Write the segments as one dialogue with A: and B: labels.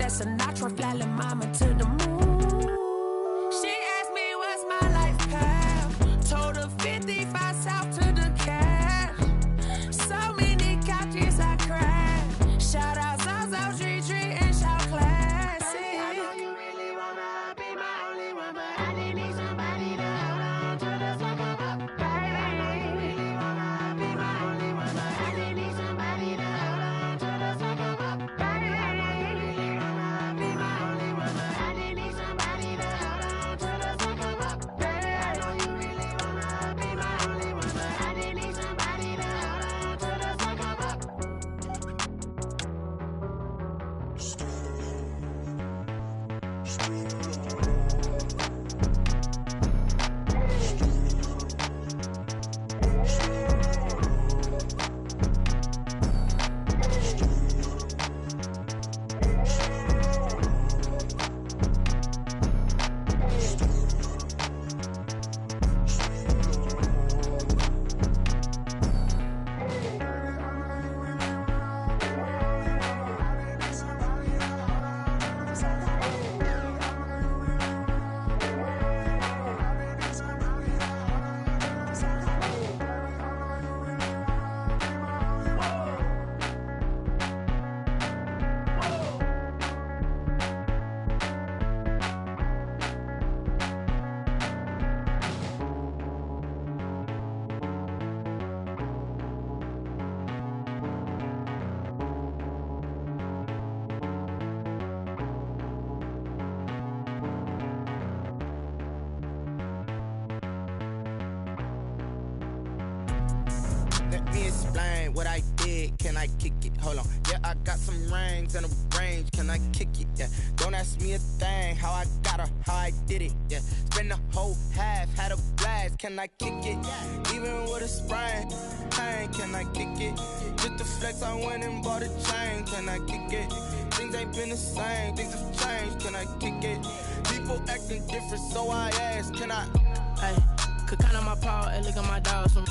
A: that Sinatra, flying mama to the moon. She asked me what's my life path. Told her 55 south to the cab. So many couches I cried. Shout out South Street and shout classic. I know you really wanna be my only one, but I didn't need somebody to hold on to the second up. Baby, I know you really wanna be my only one, but I didn't need somebody to hold on to the second up. Baby, I know you really wanna be my only one, but I didn't need somebody to hold on to the second up. Baby, I know you really wanna be my only one, but I didn't need somebody to hold on to the second up.
B: Let me explain what I did. Can I kick it? Hold on. Yeah, I got some rings and a range. Can I kick it? Yeah. Don't ask me a thing. How I got her, how I did it. Yeah. Spend the whole half, had a blast. Can I kick it? Even with a sprain. Pain, can I kick it? Just to flex, I went and bought a chain. Can I kick it? Things ain't been the same. Things have changed. Can I kick it? People acting different, so I ask. Can I?
C: Hey, could count on my paw and look at my dogs from.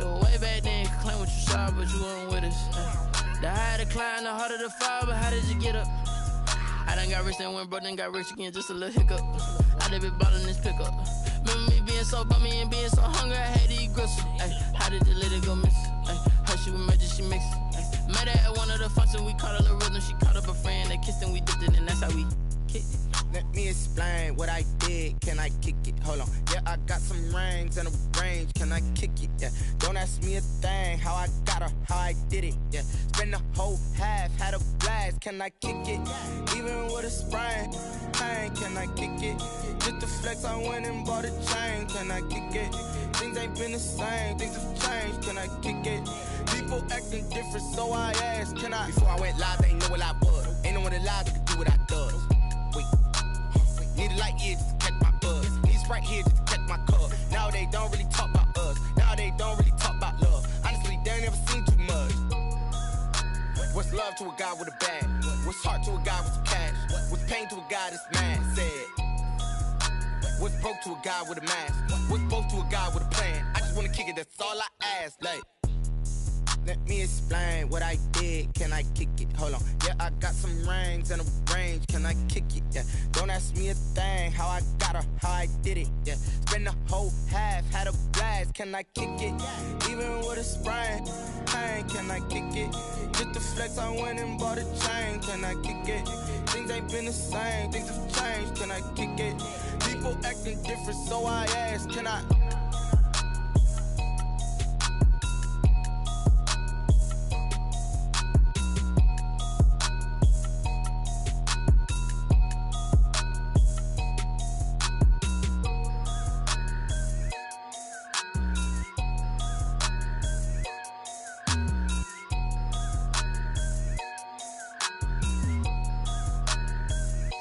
C: It was way back then, could claim what you saw, but you weren't with us. The higher the climb, the harder the fall, but how did you get up? I done got rich and went broke, then got rich again, just a little hiccup. I done been ballin' this pickup. Remember me being so bummy and being so hungry, I had to eat gristle. Ay, how did you let it go miss? Ay, her she was magic, she mixed. Met her at one of the functions, we caught a little rhythm, she caught up a friend, they kissed and we dipped it, and that's how we kicked it.
B: Let me explain what I did. Can I kick it? Hold on. Yeah, I got some rings and a range. Can I kick it? Yeah. Don't ask me a thing. How I got her, how I did it. Yeah. Spend the whole half, had a blast. Can I kick it? Even with a sprain. Pain, can I kick it? Just to flex, I went and bought a chain. Can I kick it? Things ain't been the same. Things have changed. Can I kick it? People acting different, so I asked. Can I? Before I went live, they ain't know what I was. Ain't no one alive that could do what I does. Wait. Need a light here just to catch my buzz. Need Sprite here just to catch my cup. Now they don't really talk about us. Now they don't really talk about love. Honestly, they ain't never seen too much. What's love to a guy with a bag? What's heart to a guy with some cash? What's pain to a guy that's mad? Said. What's broke to a guy with a mask? What's both to a guy with a plan? I just wanna kick it, that's all I ask. Like, let me explain what I did. Can I kick it? Hold on. Yeah, I got some rings and a range. Can I kick it? Yeah. Don't ask me a thing. How I got her, how I did it. Yeah. Spend the whole half, had a blast. Can I kick it? Even with a sprain. Pain, can I kick it? Just to flex, I went and bought a chain. Can I kick it? Things ain't been the same. Things have changed. Can I kick it? People acting different, so I ask. Can I?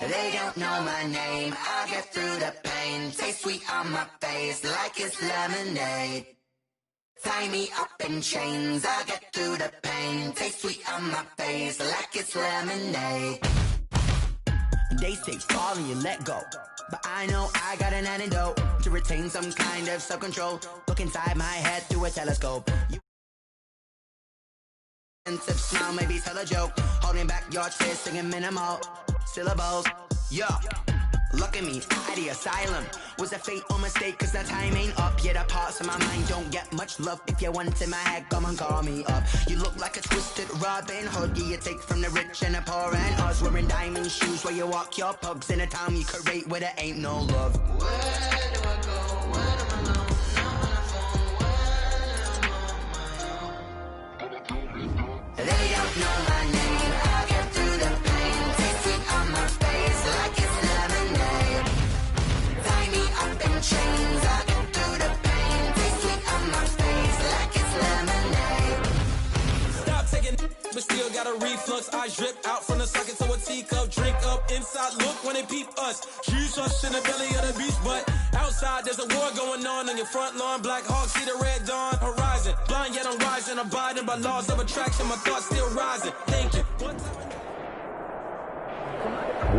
D: They don't know my name, I'll get through the pain. Taste sweet on my face like it's lemonade. Tie me up in chains, I'll get through the pain. Taste sweet on my face like it's lemonade. They say fall and you let go, but I know I got an antidote to retain some kind of self-control. Look inside my head through a telescope. Sip, smile, maybe tell a joke. Holding back your tears, singing minimal syllables. Yo, look at me, at the asylum. Was a fate or mistake, cause the time ain't up. Yet the parts of my mind don't get much love. If you want in my head, come and call me up. You look like a twisted Robin Hood. Yeah, you take from the rich and the poor and us. Wearing diamond shoes where you walk your pugs. In a town you create where there ain't no love. Where do I go? When I'm alone? Not on the phone. When I'm on my own. They don't know my name. I'll get through the pain. Taste sweet on my face like it's lemonade. Tie me up in chains. I'll get through the pain. Taste sweet on my face like it's lemonade.
E: Stop taking, but still got a reflux. Eyes drip out from the socket to a teacup. Drink up inside, look when they peep us. Huge us in the belly of the beach, but outside there's a war going on your front lawn. Black Hawks see the red dawn horizon. Blind yet I'm rising, abiding by laws of attraction. My thoughts still rising. Thank you.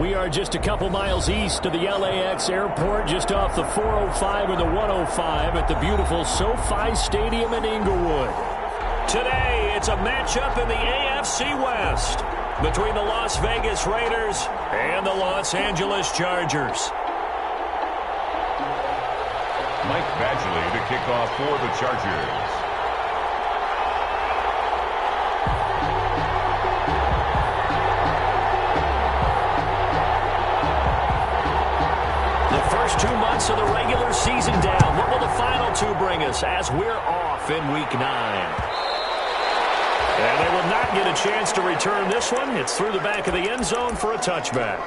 F: We are just a couple miles east of the LAX airport, just off the 405 or the 105 at the beautiful SoFi Stadium in Inglewood. Today, it's a matchup in the AFC West between the Las Vegas Raiders and the Los Angeles Chargers.
G: Mike Badgley to kick off for the Chargers.
F: The first 2 months of the regular season down. What will the final two bring us as we're off in Week 9? And they will not get a chance to return this one. It's through the back of the end zone for a touchback.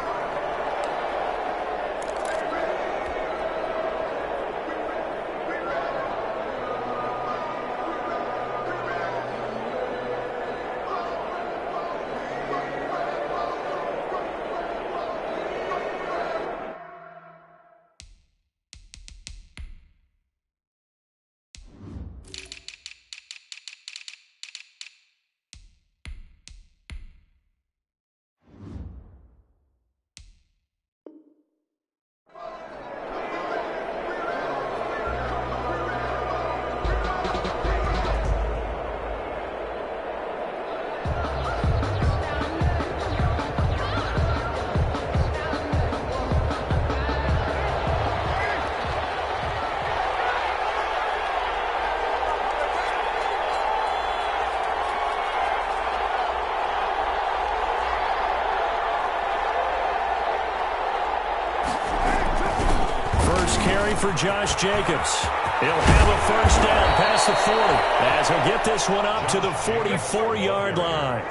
F: For Josh Jacobs. He'll have a first down past the 40 as he'll get this one up to the 44-yard line.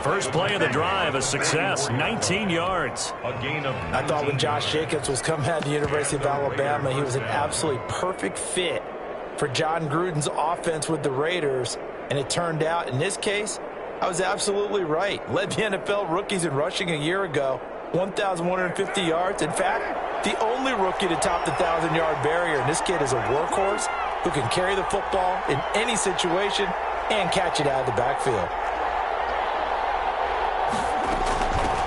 F: First play of the drive, a success, 19 yards.
H: I thought when Josh Jacobs was coming out of the University of Alabama, he was an absolutely perfect fit for John Gruden's offense with the Raiders, and it turned out, in this case, I was absolutely right. Led the NFL rookies in rushing a year ago, 1,150 yards. In fact, the only rookie to top the 1,000-yard barrier. And this kid is a workhorse who can carry the football in any situation and catch it out of the backfield.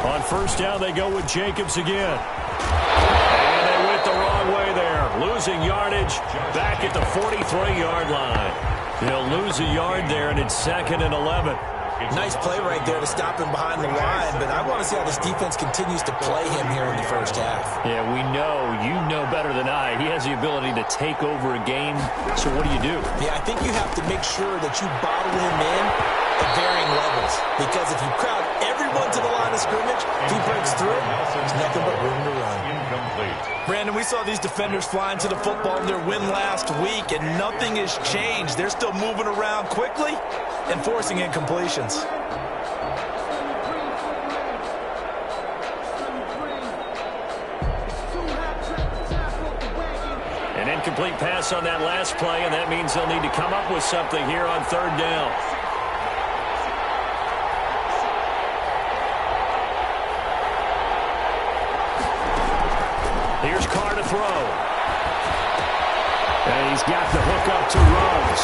F: On first down, they go with Jacobs again. And they went the wrong way there. Losing yardage back at the 43-yard line. They'll lose a yard there, and it's 2nd and 11.
H: Nice play right there to stop him behind the line, but I want to see how this defense continues to play him here in the first half.
F: Yeah, we know, you know better than I, he has the ability to take over a game, so what do?
H: Yeah, I think you have to make sure that you bottle him in at varying levels, because if you crowd everyone to the line of scrimmage, if he breaks through, there's nothing but room to run. Brandon, we saw these defenders flying to the football in their win last week, and nothing has changed. They're still moving around quickly and forcing incompletions.
F: An incomplete pass on that last play, and that means they'll need to come up with something here on third down. Here's Carr to throw. And he's got the hook up to Ruggs.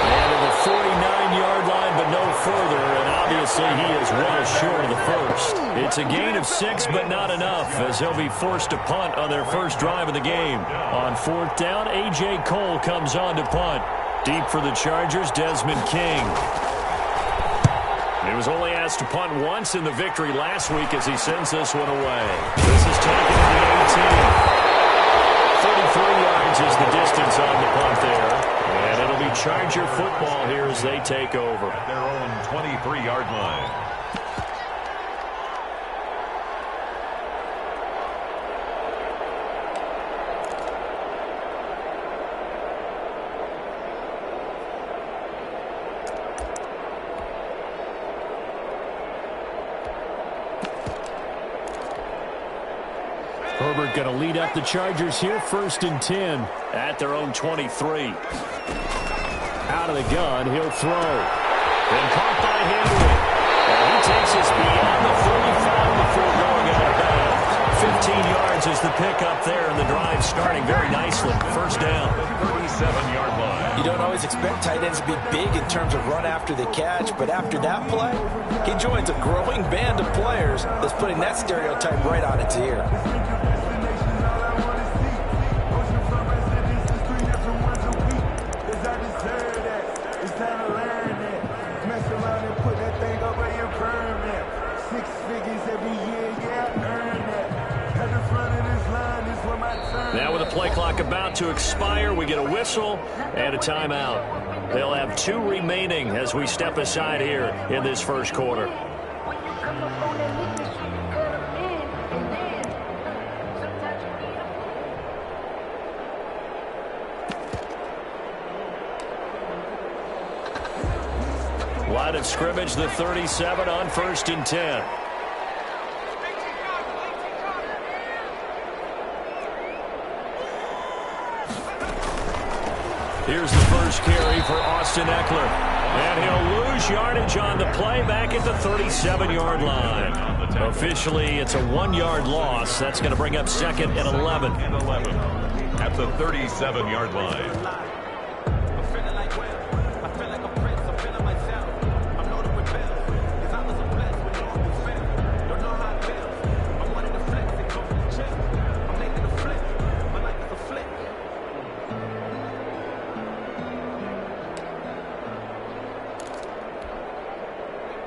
F: And to the 49-yard line, but no further. And obviously he is well short of the first. It's a gain of 6, but not enough, as he'll be forced to punt on their first drive of the game. On fourth down, A.J. Cole comes on to punt. Deep for the Chargers, Desmond King. He was only asked to punt once in the victory last week as he sends this one away. This is taken to the 18. 33 yards is the distance on the punt there. And it'll be Charger football here as they take over.
G: At their own 23-yard line.
F: Herbert going to lead up the Chargers here, 1st and 10 at their own 23. Out of the gun, he'll throw. Then caught by Henry. And he takes us beyond the 35 before going out of bounds. 15 yards is the pickup there, and the drive starting very nicely. 1st down.
G: 37-yard line.
H: You don't always expect tight ends to be big in terms of run after the catch, but after that play, he joins a growing band of players that's putting that stereotype right on its ear.
F: Now with the play clock about to expire, we get a whistle and a timeout. They'll have 2 remaining as we step aside here in this 1st quarter. Line of scrimmage, the 37 on 1st and 10. Here's the first carry for Austin Eckler. And he'll lose yardage on the play back at the 37-yard line. Officially, it's a 1-yard loss. That's going to bring up 2nd and 11.
G: At the 37-yard line.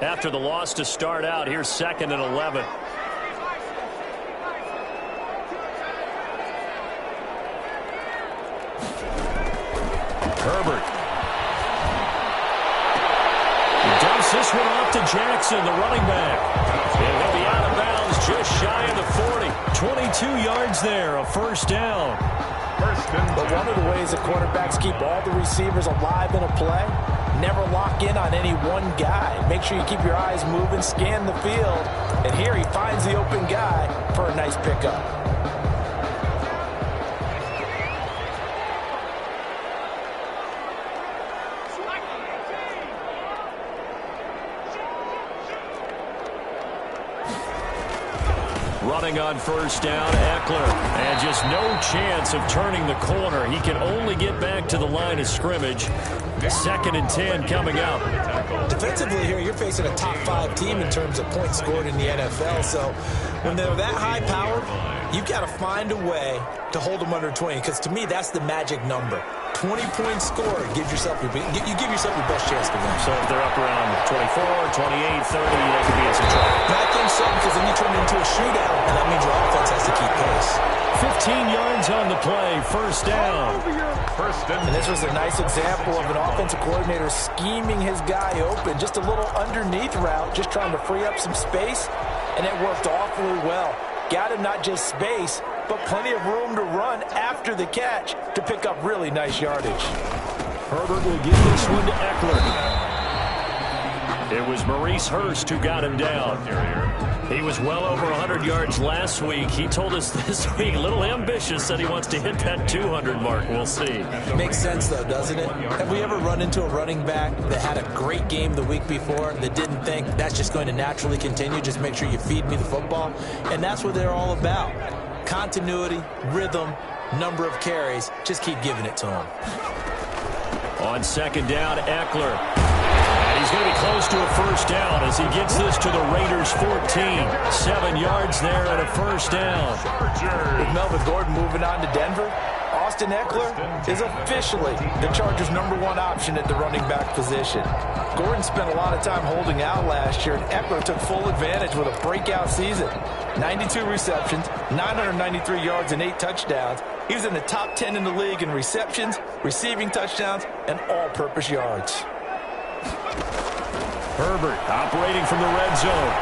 F: After the loss to start out, here's 2nd and 11. Herbert. He dumps this one off to Jackson, the running back. And he'll be out of bounds just shy of the 40. 22 yards there, a 1st down.
H: But one of the ways that quarterbacks keep all the receivers alive in a play, never lock in on any one guy. Make sure you keep your eyes moving, scan the field. And here he finds the open guy for a nice pickup.
F: Running on 1st down, Eckler. And just no chance of turning the corner. He can only get back to the line of scrimmage. 2nd and 10 coming up.
H: Defensively here, you're facing a top 5 team in terms of points scored in the NFL. So when they're that high-powered, you've got to find a way to hold them under 20. Because to me, that's the magic number. 20 points scored, you give yourself your best chance to win.
F: So if they're up around 24, 28, 30, they could be in some trouble.
H: And I think so, because then you turn it into a shootout, and that means your offense has to keep pace.
F: 15 yards on the play, 1st down.
H: And this was a nice example of an offensive coordinator scheming his guy open. Just a little underneath route, just trying to free up some space, and it worked awfully well. Got him not just space, but plenty of room to run after the catch to pick up really nice yardage.
F: Herbert will give this one to Eckler. It was Maurice Hurst who got him down. He was well over 100 yards last week. He told us this week, a little ambitious, that he wants to hit that 200 mark. We'll see.
H: Makes sense, though, doesn't it? Have we ever run into a running back that had a great game the week before that didn't think that's just going to naturally continue? Just make sure you feed me the football. And that's what they're all about. Continuity, rhythm, number of carries. Just keep giving it to him.
F: On 2nd down, Eckler. And he's going to be close to a 1st down as he gets this to the Raiders 14. 7 yards there and a 1st down.
H: With Melvin Gordon moving on to Denver, Austin Eckler is officially the Chargers' #1 option at the running back position. Gordon spent a lot of time holding out last year, and Eckler took full advantage with a breakout season. 92 receptions, 993 yards, and 8 touchdowns. He was in the top 10 in the league in receptions, receiving touchdowns, and all-purpose yards.
F: Herbert operating from the red zone.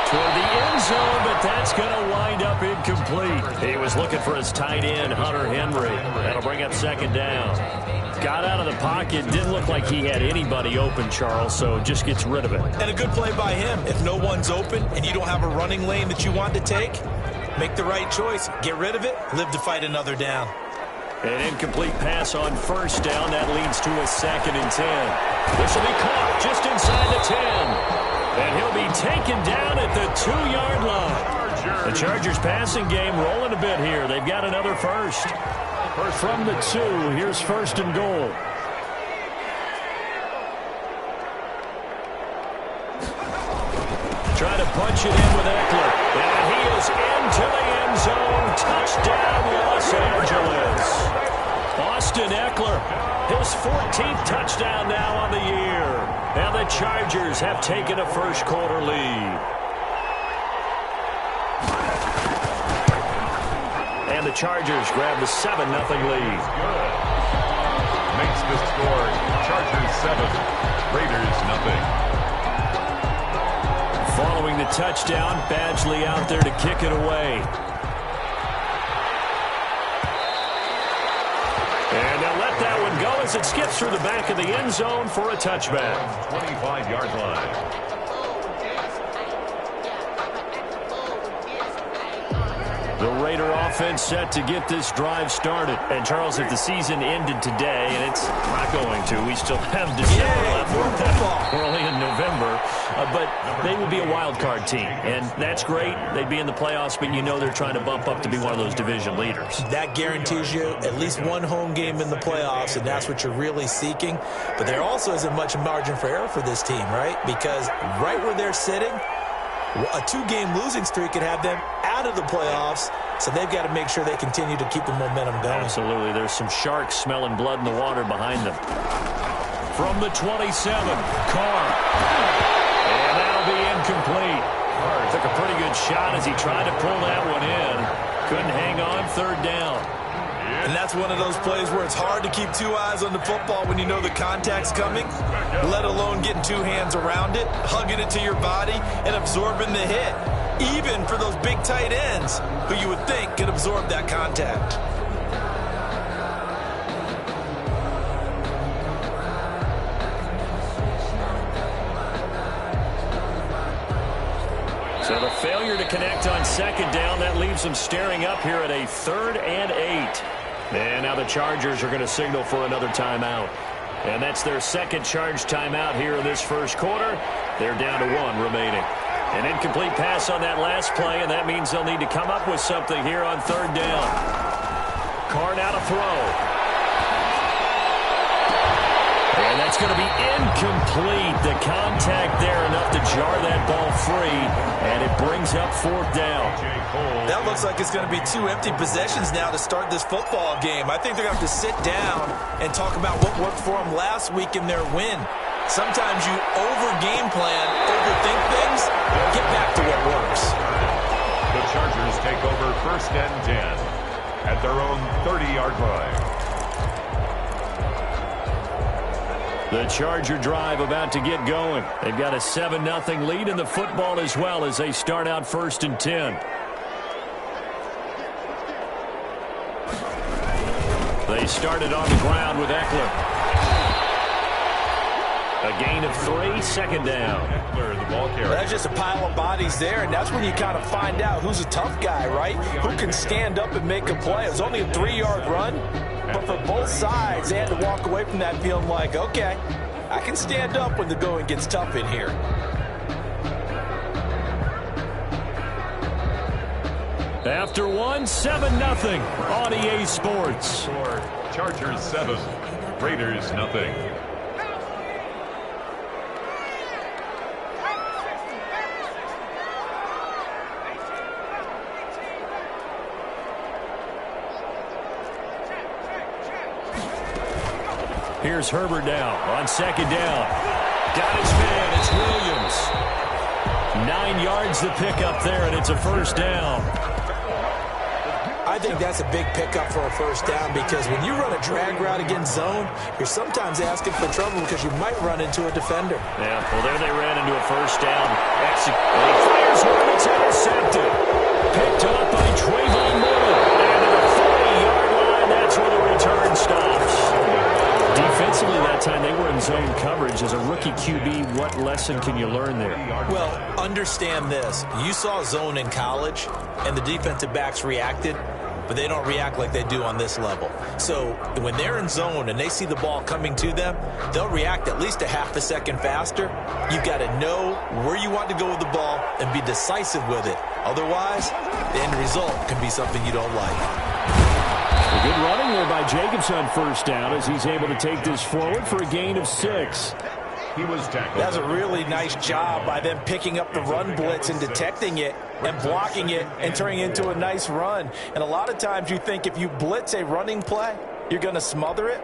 F: Toward the end zone, but that's going to wind up incomplete. He was looking for his tight end, Hunter Henry. That'll bring up second down. Got out of the pocket. Didn't look like he had anybody open, Charles, so just gets rid of it.
H: And a good play by him. If no one's open and you don't have a running lane that you want to take, make the right choice. Get rid of it. Live to fight another down.
F: An incomplete pass on first down. That leads to a 2nd and 10. This will be caught just inside the 10. And he'll be taken down at the 2-yard line. The Chargers passing game rolling a bit here. They've got another first. From the 2, here's 1st and goal. Try to punch it in with Eckler. And he is into the end zone. Touchdown, Los Angeles. Austin Eckler, his 14th touchdown now on the year. Now the Chargers have taken a first-quarter lead. And the Chargers grab the 7-0 lead.
G: Makes the score Chargers 7, Raiders 0.
F: Following the touchdown, Badgley out there to kick it away. And they'll let that one go as it skips through the back of the end zone for a touchback.
G: 25-yard line.
F: The Raider offense set to get this drive started. And, Charles, if the season ended today, and it's not going to, we still have December left. We're only in November. But they would be a wild card team. And that's great. They'd be in the playoffs, but you know they're trying to bump up to be one of those division leaders.
H: That guarantees you at least one home game in the playoffs, and that's what you're really seeking. But there also isn't much margin for error for this team, right? Because right where they're sitting, a 2-game losing streak could have them out of the playoffs, so they've got to make sure they continue to keep the momentum going.
F: Absolutely. There's some sharks smelling blood in the water behind them. From the 27, Carr. And that'll be incomplete. Took a pretty good shot as he tried to pull that one in. Couldn't hang on, 3rd down.
H: And that's one of those plays where it's hard to keep 2 eyes on the football when you know the contact's coming, let alone getting 2 hands around it, hugging it to your body, and absorbing the hit, even for those big tight ends who you would think could absorb that contact.
F: So the failure to connect on 2nd down, that leaves them staring up here at a 3rd and 8. And now the Chargers are going to signal for another timeout. And that's their 2nd charge timeout here in this first quarter. They're down to 1 remaining. An incomplete pass on that last play, and that means they'll need to come up with something here on 3rd down. Carr now to throw. And that's going to be incomplete. The contact there enough to jar that ball free, and it brings up 4th down.
H: That looks like it's going to be 2 empty possessions now to start this football game. I think they're going to have to sit down and talk about what worked for them last week in their win. Sometimes you over-game plan, overthink things, get back to what works.
G: The Chargers take over 1st and 10 at their own 30-yard line.
F: The Charger drive about to get going. They've got a 7-0 lead in the football as well as they start out 1st and 10. They started on the ground with Eckler. A gain of 3, 2nd down.
G: Eckler, the ball carrier.
H: That's just a pile of bodies there, and that's when you kind of find out who's a tough guy, right? Who can stand up and make a play. It was only a 3-yard run, but for both sides, they had to walk away from that feeling like, okay, I can stand up when the going gets tough in here.
F: After 1, 7-0 on EA Sports.
G: Chargers 7, Raiders 0.
F: Here's Herbert now on second down. Got his man. It's Williams. 9 yards to pick up there, and it's a first down.
H: I think that's a big pickup for a first down because when you run a drag route against zone, you're sometimes asking for trouble because you might run into a defender.
F: Yeah, well, there they ran into a first down. He fires one. It's intercepted. Picked up by Trayvon Mullen. And to the 40-yard line, that's where the return stops. Defensively that time, they were in zone coverage. As a rookie QB, what lesson can you learn there?
H: Well, understand this. You saw zone in college, and the defensive backs reacted, but they don't react like they do on this level. So when they're in zone and they see the ball coming to them, they'll react at least a half a second faster. You've got to know where you want to go with the ball and be decisive with it. Otherwise, the end result can be something you don't like.
F: A good running there by Jacobs on first down as he's able to take this forward for a gain of 6.
G: He was tackled.
H: That's a really nice job by them picking up the run blitz and detecting it and blocking it and turning it into a nice run. And a lot of times you think if you blitz a running play, you're going to smother it.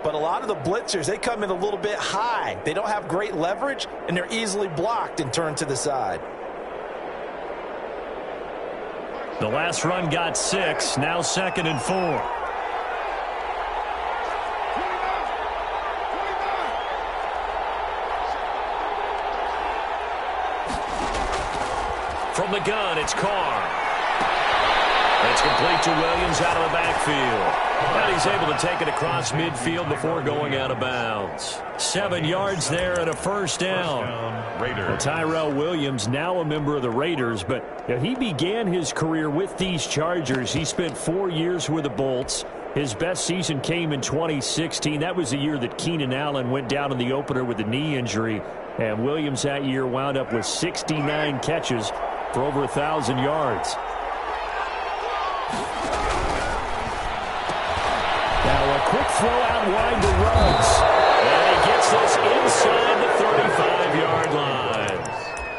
H: But a lot of the blitzers, they come in a little bit high. They don't have great leverage, and they're easily blocked and turned to the side.
F: The last run got 6, now 2nd and 4. From the gun, it's Carr. It's complete to Williams out of the backfield. And he's able to take it across midfield before going out of bounds. 7 yards there and a first down. Tyrell Williams, now a member of the Raiders, but he began his career with these Chargers. He spent 4 years with the Bolts. His best season came in 2016. That was the year that Keenan Allen went down in the opener with a knee injury. And Williams that year wound up with 69 catches for over 1,000 yards. Now a quick throw out wide to Ruggs. And he gets this inside the 35-yard line.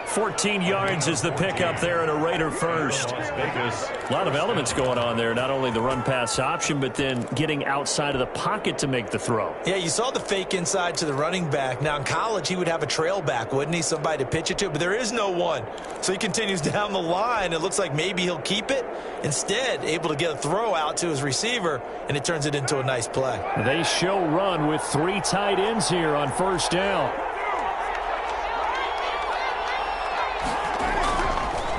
F: 14 yards is the pickup there and a Raider first. A lot of elements going on there. Not only the run-pass option, but then getting outside of the pocket to make the throw.
H: Yeah, you saw the fake inside to the running back. Now, in college, he would have a trail back, wouldn't he? Somebody to pitch it to, but there is no one. So he continues down the line. It looks like maybe he'll keep it. Instead, able to get a throw out to his receiver, and it turns it into a nice play.
F: They show run with 3 tight ends here on first down.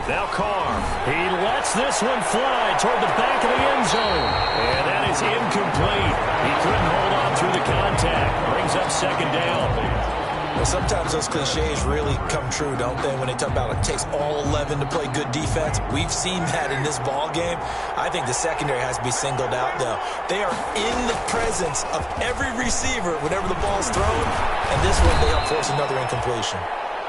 F: Now Carr, he lets this one fly toward the back of the end zone. And that is incomplete. He couldn't hold on through the contact. Brings up second down.
H: Well, sometimes those cliches really come true, don't they? When they talk about it takes all 11 to play good defense. We've seen that in this ball game. I think the secondary has to be singled out, though. They are in the presence of every receiver whenever the ball's thrown. And this one, they help force another incompletion.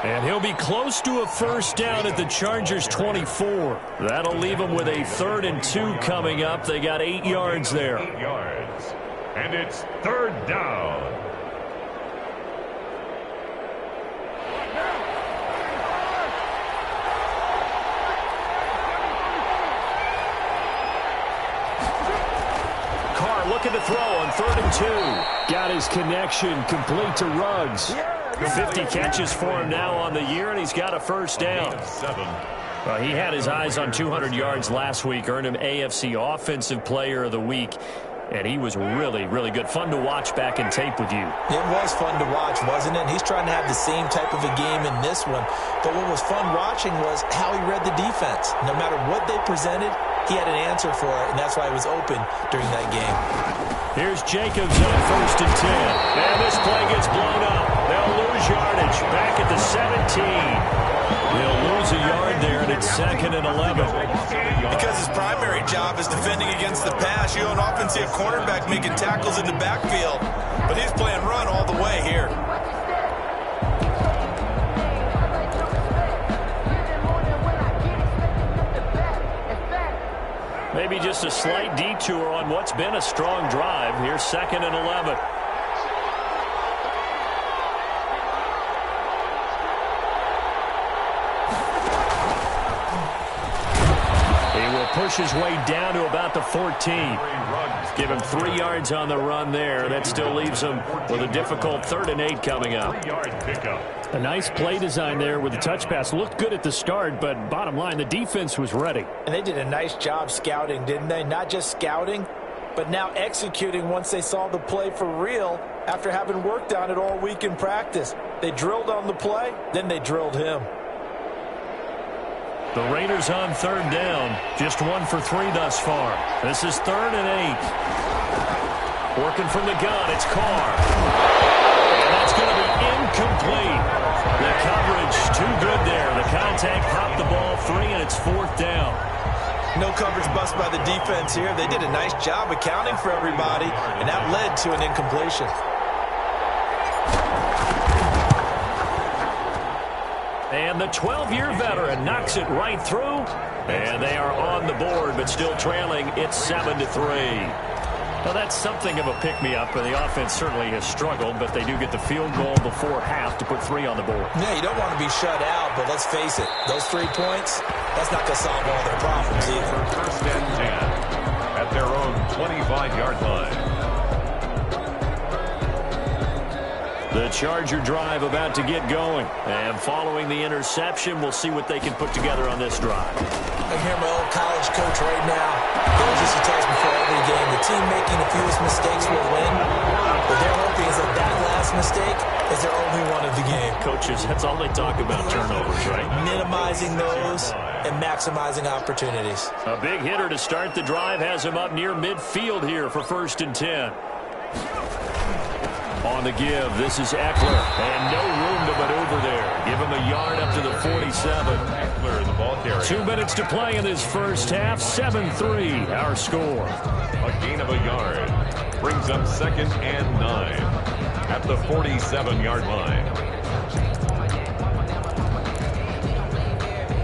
F: And he'll be close to a first down at the Chargers' 24. That'll leave them with a 3rd and 2 coming up. They got 8 yards there.
G: 8 yards. And it's 3rd down.
F: Carr looking to throw on 3rd and 2. Got his connection complete to Ruggs. 50 catches for him now on the year, and he's got a first down. Well, he had his eyes on 200 yards last week, earned him AFC Offensive Player of the Week, and he was really, really good. Fun to watch back in tape with you.
H: It was fun to watch, wasn't it? And he's trying to have the same type of a game in this one. But what was fun watching was how he read the defense. No matter what they presented, he had an answer for it, and that's why he was open during that game.
F: Here's Jacobs on 1st and 10. And this play gets blown up. They'll lose yardage back at the 17. They'll lose a yard there, and it's 2nd and 11.
H: Because his primary job is defending against the pass, you don't often see a cornerback making tackles in the backfield. But he's playing run all the way here.
F: Maybe just a slight detour on what's been a strong drive. Here's 2nd and 11. He will push his way down to about the 14. Give him 3 yards on the run there. That still leaves him with a difficult 3rd and 8 coming up. A nice play design there with the touch pass. Looked good at the start, but bottom line, the defense was ready.
H: And they did a nice job scouting, didn't they? Not just scouting, but now executing once they saw the play for real after having worked on it all week in practice. They drilled on the play, then they drilled him.
F: The Raiders on 3rd down. Just 1 for 3 thus far. This is 3rd and 8. Working from the gun, it's Carr. And that's going to be incomplete. The coverage too good there. The contact popped the ball free, and it's 4th down.
H: No coverage bust by the defense here. They did a nice job accounting for everybody, and that led to an incompletion.
F: And the 12-year veteran knocks it right through. And they are on the board, but still trailing. It's 7-3. Well, that's something of a pick-me-up. The offense certainly has struggled, but they do get the field goal before half to put 3 on the board.
H: Yeah, you don't want to be shut out, but let's face it. Those 3 points, that's not going to solve all their problems either.
G: 1st and 10 at their own 25-yard line.
F: The Charger drive about to get going. And following the interception, we'll see what they can put together on this drive.
H: I hear my old college coach right now. Coach used to tell us before every game, the team making the fewest mistakes will win. But their hoping is that last mistake is their only one of the game.
F: Coaches, that's all they talk about, turnovers, right?
H: Minimizing those and maximizing opportunities.
F: A big hitter to start the drive has him up near midfield here for 1st and 10. On the give, this is Eckler, and no room to maneuver there. Give him a yard up to the 47.
G: Eckler, the ball carrier.
F: 2 minutes to play in this first half. 7-3, our score.
G: A gain of a yard brings up 2nd and 9 at the 47-yard line.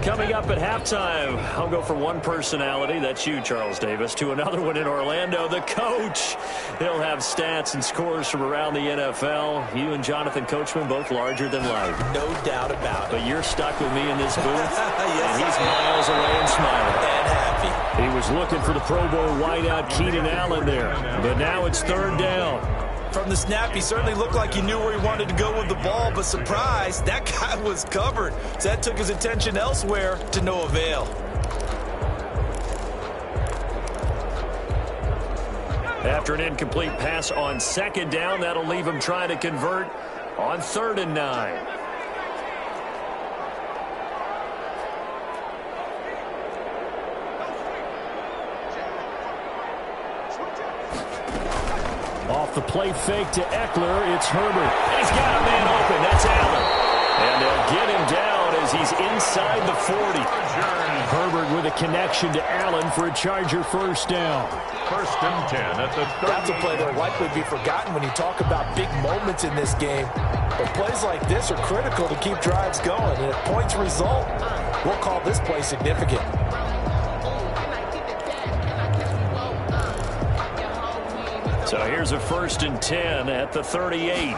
F: Coming up at halftime, I'll go from one personality, that's you, Charles Davis, to another one in Orlando, the coach. He'll have stats and scores from around the NFL. You and Jonathan Coachman, both larger than life.
H: No doubt about it.
F: But you're stuck with me in this booth,
H: yes,
F: and he's miles away and smiling.
H: And happy.
F: He was looking for the Pro Bowl wideout Keenan Allen there, but now it's 3rd down.
H: From the snap, he certainly looked like he knew where he wanted to go with the ball, but surprise, that guy was covered. So that took his attention elsewhere to no avail.
F: After an incomplete pass on 2nd down, that'll leave him trying to convert on 3rd and 9. Off the play fake to Eckler, it's Herbert. He's got a man open, that's Allen. And they'll get him down as he's inside the 40. Herbert with a connection to Allen for a Charger 1st down.
G: 1st and 10 at the 30.
H: That's a play that will likely be forgotten when you talk about big moments in this game. But plays like this are critical to keep drives going. And if points result, we'll call this play significant.
F: So here's a 1st and 10 at the 38.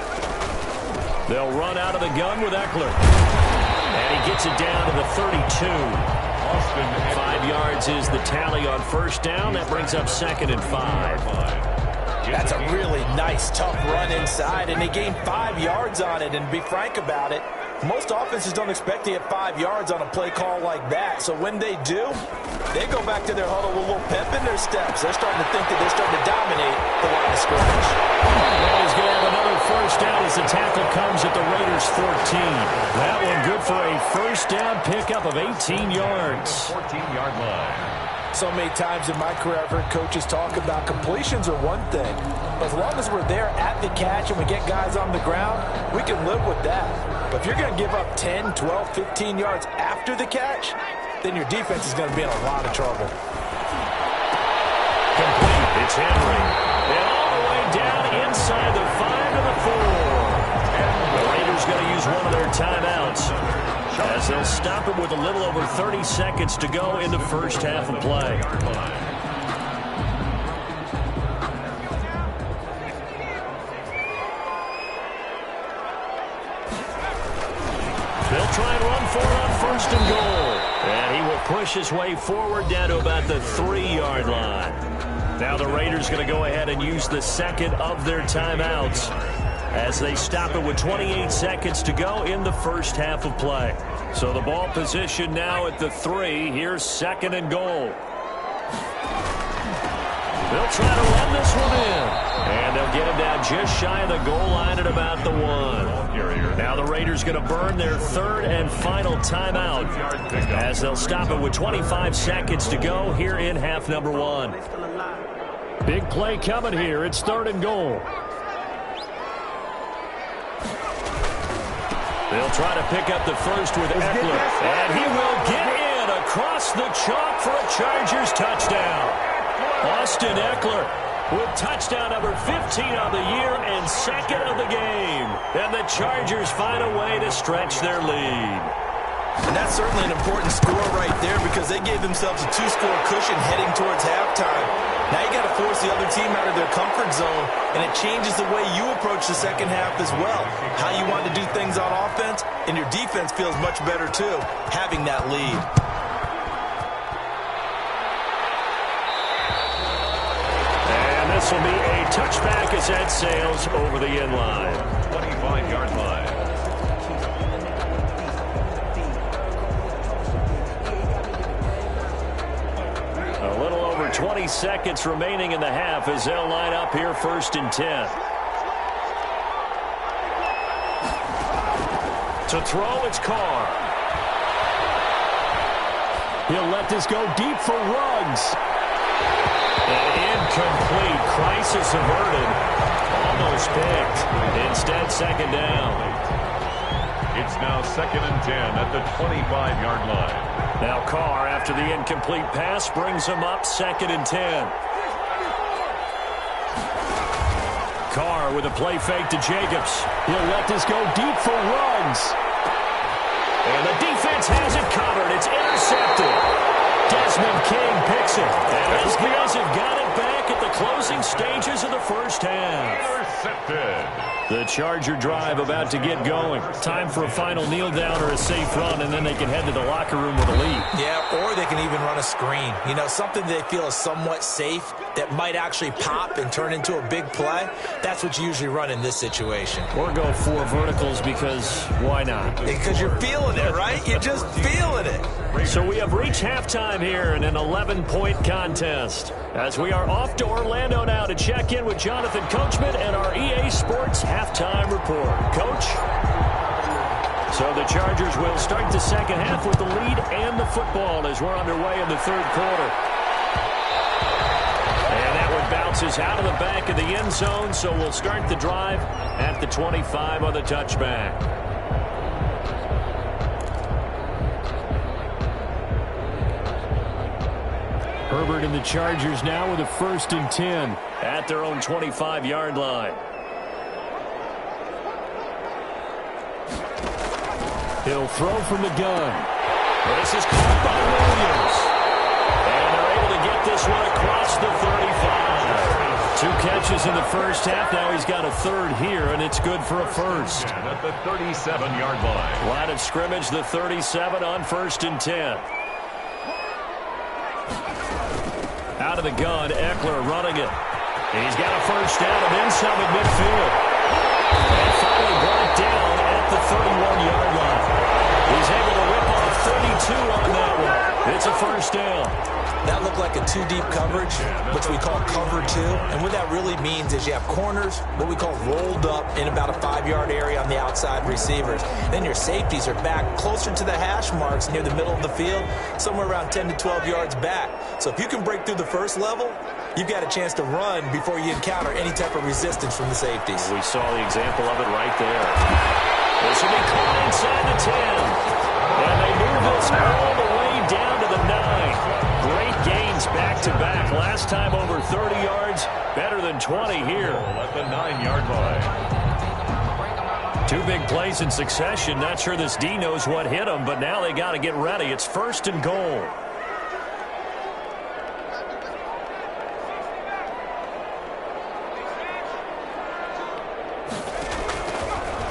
F: They'll run out of the gun with Eckler. And he gets it down to the 32. 5 yards is the tally on 1st down. That brings up 2nd and 5.
H: That's a really nice, tough run inside, and they gained 5 yards on it. And to be frank about it, most offenses don't expect to get 5 yards on a play call like that. So when they do, they go back to their huddle with a little pep in their steps. They're starting to think that they're starting to dominate the line of scrimmage.
F: Well, he's going to have another 1st down as the tackle comes at the Raiders' 14. That one good for a 1st down pickup of 18 yards.
G: 14-yard line.
H: So many times in my career, I've heard coaches talk about completions are one thing. But as long as we're there at the catch and we get guys on the ground, we can live with that. But if you're going to give up 10, 12, 15 yards after the catch, then your defense is going to be in a lot of trouble.
F: Complete. It's Henry. And all the way down inside the 5 to the 4. And the Raiders going to use one of their timeouts as they'll stop it with a little over 30 seconds to go in the first half of play. They'll try and run for it on 1st and goal. And he will push his way forward down to about the 3-yard line. Now the Raiders going to go ahead and use the second of their timeouts as they stop it with 28 seconds to go in the first half of play. So the ball position now at the 3. Here's second and goal. They'll try to run this one in. And they'll get him down just shy of the goal line at about the 1. Now the Raiders going to burn their third and final timeout as they'll stop it with 25 seconds to go here in half number 1. Big play coming here. It's third and goal. They'll try to pick up the first with Eckler. And he will get in across the chalk for a Chargers touchdown. Austin Eckler with touchdown number 15 of the year and second of the game. And the Chargers find a way to stretch their lead.
H: And that's certainly an important score right there because they gave themselves a 2-score cushion heading towards halftime. Now you got to force the other team out of their comfort zone, and it changes the way you approach the second half as well. How you want to do things on offense, and your defense feels much better too, having that lead.
F: And this will be a touchback as that sails over the end line.
G: 25-yard line.
F: A little over 20 seconds remaining in the half as they'll line up here first and 10. To throw, it's Carr. He'll let this go deep for Ruggs. An incomplete. Crisis averted. Almost picked. Instead, second down.
G: It's now second and 10 at the 25-yard line.
F: Now Carr, after the incomplete pass, brings him up second and 10. Carr with a play fake to Jacobs. He'll let this go deep for Ruggs. And the defense has it covered. It's intercepted. Desmond King picks it. And his Bears have got it back at the closing stages of the first half.
G: Intercepted.
F: The Charger drive about to get going. Time for a final kneel down or a safe run, and then they can head to the locker room with a lead.
H: Yeah, or they can even run a screen. You know, something they feel is somewhat safe that might actually pop and turn into a big play. That's what you usually run in this situation.
F: Or go 4 verticals because why not?
H: Because you're feeling it, right? You're just feeling it.
F: So we have reached halftime here in an 11-point contest. As we are off to Orlando now to check in with Jonathan Coachman and our EA Sports halftime report. Coach? So the Chargers will start the second half with the lead and the football as we're underway in the third quarter. And that one bounces out of the back of the end zone, so we'll start the drive at the 25 on the touchback. Herbert and the Chargers now with a first and 10 at their own 25-yard line. He'll throw from the gun. This is caught by Williams. And they're able to get this one across the 35. 2 catches in the first half. Now he's got a third here, and it's good for a first.
G: And at the 37-yard line.
F: Line of scrimmage, the 37 on first and 10. Out of the gun, Eckler running it. He's got a first down and then some at midfield. And finally brought down at the 31-yard line. He's able to rip off 32 on that one. It's a first down.
H: That looked like a 2-deep coverage, which we call cover 2. And what that really means is you have corners, what we call rolled up in about a 5-yard area on the outside receivers. Then your safeties are back closer to the hash marks near the middle of the field, somewhere around 10 to 12 yards back. So if you can break through the first level, you've got a chance to run before you encounter any type of resistance from the safeties.
F: We saw the example of it right there. This will be caught inside the 10. And they move this all the way down to the 9. Great gains back-to-back. Last time over 30 yards, better than 20 here.
G: At the 9-yard line.
F: 2 big plays in succession. Not sure this D knows what hit them, but now they got to get ready. It's first and goal.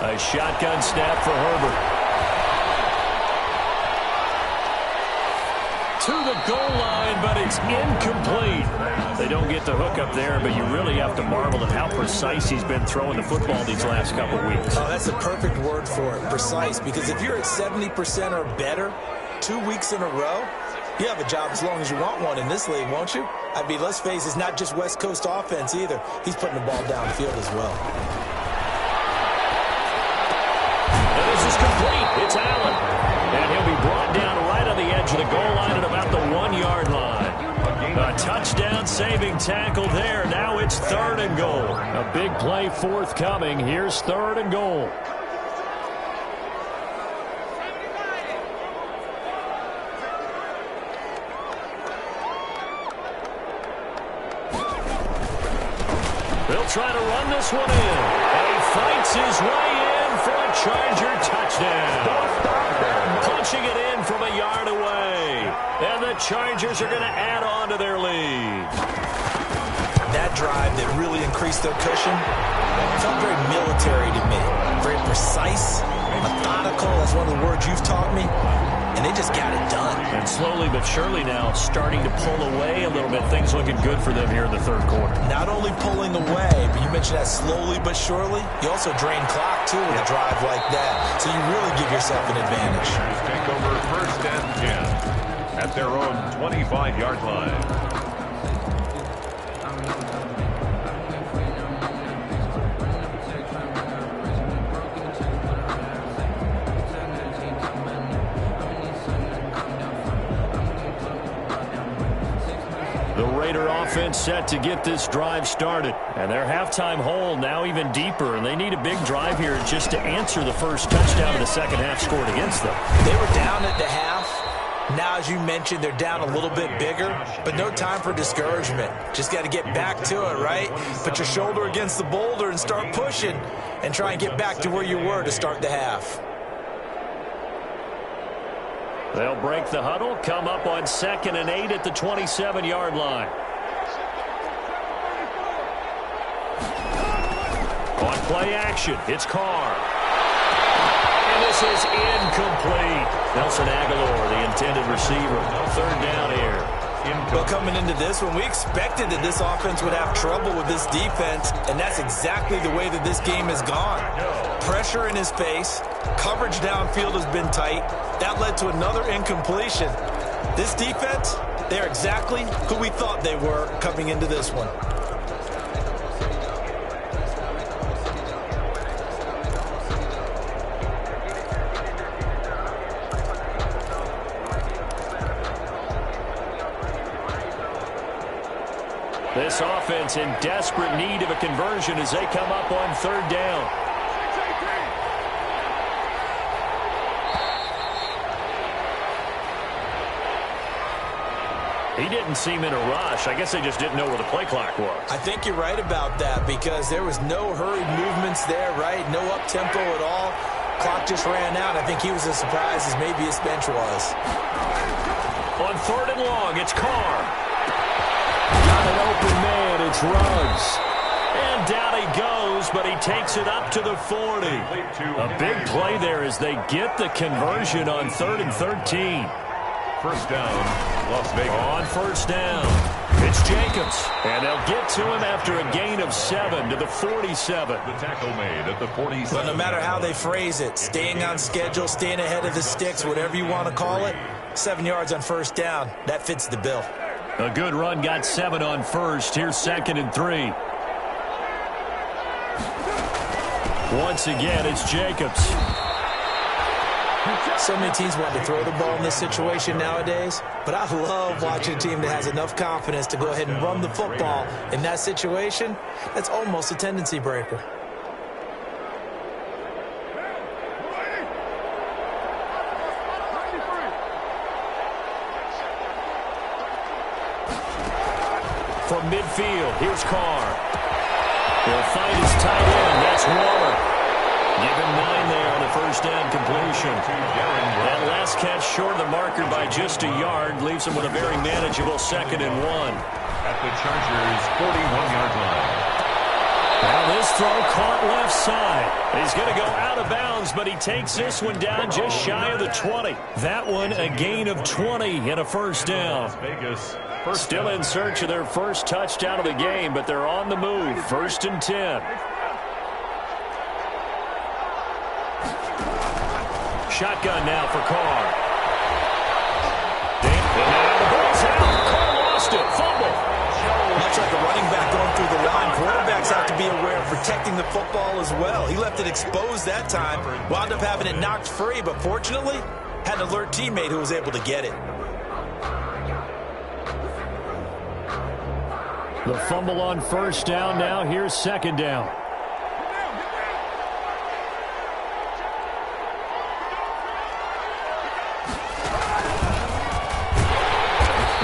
F: A shotgun snap for Herbert. to the goal line, but it's incomplete. They don't get the hook up there, but you really have to marvel at how precise he's been throwing the football these last couple weeks.
H: Oh, that's a perfect word for it, precise, because if you're at 70% or better 2 weeks in a row, you have a job as long as you want one in this league, won't you? I mean, let's face it, it's not just West Coast offense either. He's putting the ball downfield as well.
F: And this is complete. It's Allen. And he'll be brought down right on the edge of the goal line at about the 1-yard line. A touchdown-saving tackle there. Now it's 3rd and goal. A big play forthcoming. Here's 3rd and goal. They'll try to run this one in. And he fights his way in for a Charger touchdown. Punching it in from a yard away. And the Chargers are going to add on to their lead.
H: That drive that really increased their cushion felt very military to me. Very precise, methodical. That's one of the words you've taught me. And they just got it done.
F: And slowly but surely now starting to pull away a little bit. Things looking good for them here in the 3rd quarter.
H: Not only pulling away, but you mentioned that slowly but surely. You also drain clock, too, with a drive like that. So you really give yourself an advantage.
G: Take over 1st and 10 at their own 25-yard line.
F: Offense set to get this drive started. And their halftime hole now even deeper. And they need a big drive here just to answer the first touchdown of the second half scored against them.
H: They were down at the half. Now, as you mentioned, they're down a little bit bigger. But no time for discouragement. Just got to get back to it, right? Put your shoulder against the boulder and start pushing. And try and get back to where you were to start the half.
F: They'll break the huddle, come up on 2nd and 8 at the 27-yard line. On play action, it's Carr. And this is incomplete. Nelson Aguilar, the intended receiver. 3rd down here.
H: Well, coming into this one, we expected that this offense would have trouble with this defense, and that's exactly the way that this game has gone. Pressure in his face, coverage downfield has been tight. That led to another incompletion. This defense, they're exactly who we thought they were coming into this one.
F: This offense in desperate need of a conversion as they come up on 3rd down. He didn't seem in a rush. I guess they just didn't know where the play clock was.
H: I think you're right about that because there was no hurried movements there, right? No up-tempo at all. Clock just ran out. I think he was as surprised as maybe his bench was.
F: On 3rd and long, it's Carr. Got an open man, it's Ruggs. And down he goes, but he takes it up to the 40. A big play there as they get the conversion on 3rd and 13.
G: 1st down, Las Vegas.
F: On 1st down, it's Jacobs. And they'll get to him after a gain of 7 to the 47.
G: The tackle made at the 47.
H: But no matter how they phrase it, staying on schedule, staying ahead of the sticks, whatever you want to call it, 7 yards on 1st down, that fits the bill.
F: A good run got 7 on 1st. Here's 2nd and 3. Once again, it's Jacobs.
H: So many teams want to throw the ball in this situation nowadays, but I love watching a team that has enough confidence to go ahead and run the football in that situation. That's almost a tendency breaker.
F: From midfield, here's Carr. He'll find his tight end. That's Waller. Give him 9 there on the 1st down completion. That last catch short of the marker by just a yard leaves him with a very manageable 2nd and 1.
G: At the Chargers' 41-yard line.
F: Now this throw caught left side. He's going to go out of bounds, but he takes this one down just shy of the 20. That one a gain of 20 and a first down.
G: Vegas.
F: Still in search of their first touchdown of the game, but they're on the move. 1st and 10. Shotgun now for Carr. And now the ball's out. Carr lost it. Fumble.
H: Much like a running back going through the line, quarterbacks have to be aware of protecting the football as well. He left it exposed that time, wound up having it knocked free, but fortunately had an alert teammate who was able to get it.
F: The fumble on first down now. Here's second down.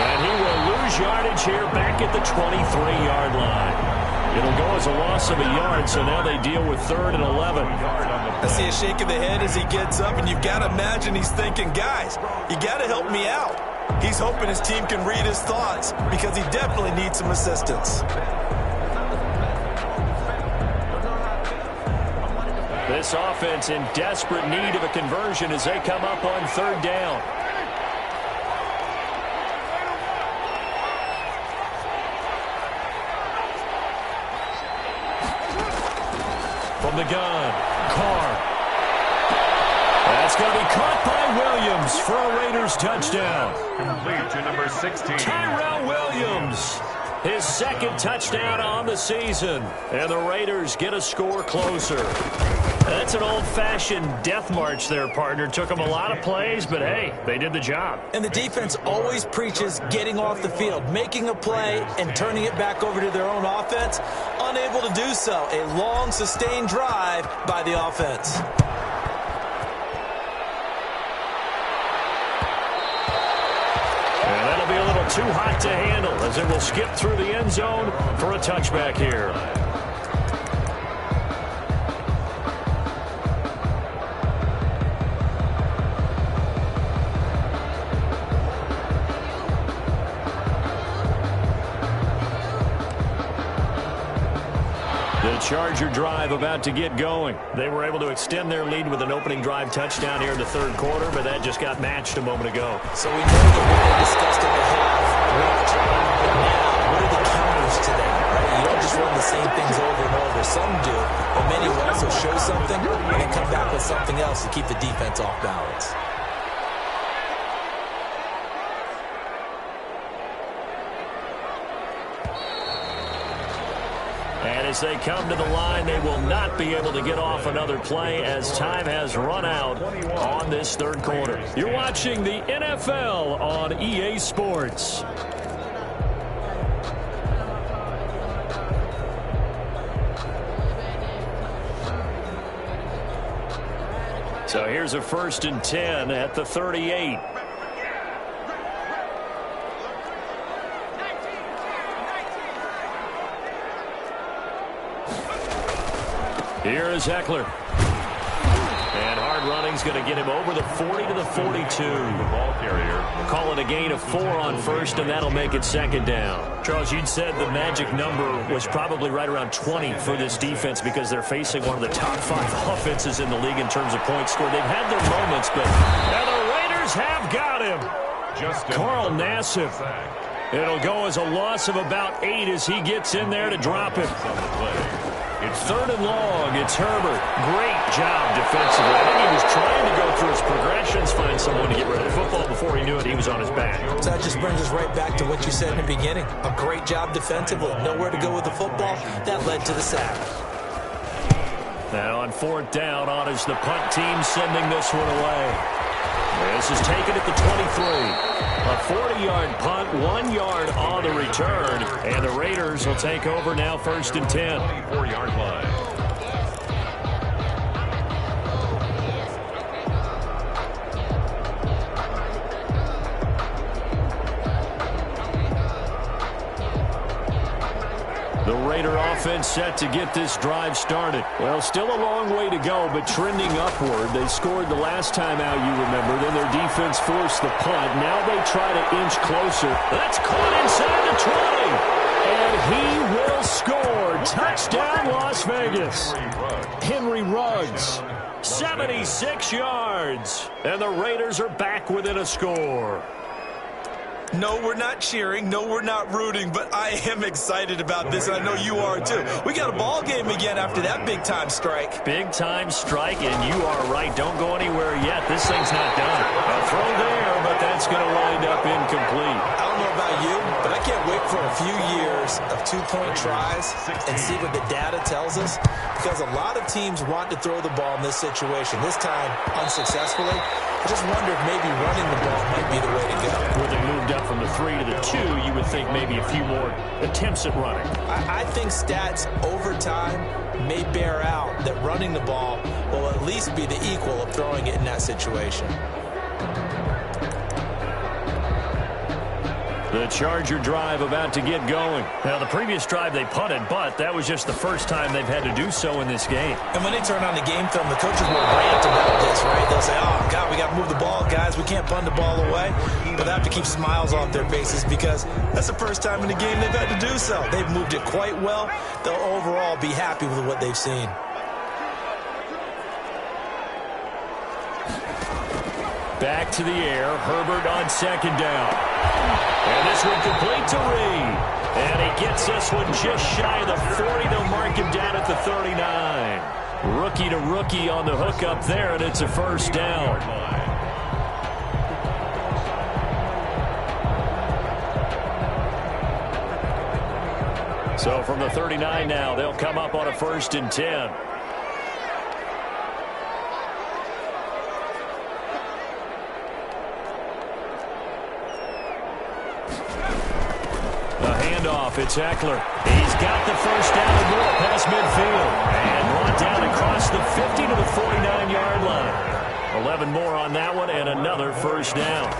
F: And he will lose yardage here back at the 23-yard line. It'll go as a loss of a yard, so now they deal with 3rd and 11.
H: I see a shake of the head as he gets up, and you've got to imagine he's thinking, guys, you got to help me out. He's hoping his team can read his thoughts because he definitely needs some assistance.
F: This offense in desperate need of a conversion as they come up on 3rd down. From the gun, Carr. That's going to be caught by Williams for a Raiders touchdown.
G: Complete to number 16.
F: Tyrell Williams, his 2nd touchdown on the season. And the Raiders get a score closer. That's an old-fashioned death march there, partner. Took them a lot of plays, but hey, they did the job.
H: And the defense always preaches getting off the field, making a play, and turning it back over to their own offense. Unable to do so. A long, sustained drive by the offense.
F: And that'll be a little too hot to handle as it will skip through the end zone for a touchback here. Charger drive about to get going. They were able to extend their lead with an opening drive touchdown here in the 3rd quarter, but that just got matched a moment ago.
H: So we know that what they discussed in the half worked. But now, what are the counters to that? Right? You don't just run the same things over and over. Some do, but many will also show something and then come back with something else to keep the defense off balance.
F: And as they come to the line, they will not be able to get off another play as time has run out on this 3rd quarter. You're watching the NFL on EA Sports. So here's a 1st and 10 at the 38. Here is Eckler. And hard running's going to get him over the 40 to the 42.
G: The ball carrier.
F: Call it a gain of 4 on 1st, and that'll make it 2nd down. Charles, you'd said the magic number was probably right around 20 for this defense because they're facing one of the top 5 offenses in the league in terms of points scored. They've had their moments, but now the Raiders have got him. Carl Nassib. It'll go as a loss of about 8 as he gets in there to drop him. It's 3rd and long. It's Herbert. Great job defensively. I think he was trying to go through his progressions, find someone to get rid of the football. Before he knew it, he was on his back.
H: So that just brings us right back to what you said in the beginning. A great job defensively. Nowhere to go with the football. That led to the sack.
F: Now on 4th down, on is the punt team sending this one away. This is taken at the 23. A 40-yard punt, 1 yard on the return. And the Raiders will take over now 1st and 10.
G: 24-yard line.
F: The Raider offense set to get this drive started. Well, still a long way to go, but trending upward. They scored the last time out, you remember. Then their defense forced the punt. Now they try to inch closer. That's caught inside the 20. And he will score. Touchdown, Las Vegas. Henry Ruggs, 76 yards. And the Raiders are back within a score.
H: No, we're not cheering. No, we're not rooting, but I am excited about this. I know you are, too. We got a ball game again after that big-time strike.
F: Big-time strike, and you are right. Don't go anywhere yet. This thing's not done. A throw there, but that's going to wind up incomplete.
H: I don't know about you, but I can't wait for a few years of two-point tries and see what the data tells us, because a lot of teams want to throw the ball in this situation. This time, unsuccessfully. I just wonder if maybe running the ball might be the way to go.
F: Where they moved up from the 3 to the 2, you would think maybe a few more attempts at running.
H: I think stats over time may bear out that running the ball will at least be the equal of throwing it in that situation.
F: The Charger drive about to get going. Now, the previous drive they punted, but that was just the first time they've had to do so in this game.
H: And when they turn on the game film, the coaches will rant about this, right? They'll say, oh, God, we got to move the ball, guys. We can't punt the ball away. But they have to keep smiles off their faces because that's the first time in the game they've had to do so. They've moved it quite well. They'll overall be happy with what they've seen.
F: Back to the air. Herbert on second down. And this one complete to Reed. And he gets this one just shy of the 40. They'll mark him down at the 39. Rookie to rookie on the hook up there, and it's a first down. So from the 39 now, they'll come up on a 1st and 10. It's Eckler. He's got the first down and more past midfield. And brought down across the 50 to the 49-yard line. 11 more on that one and another first down.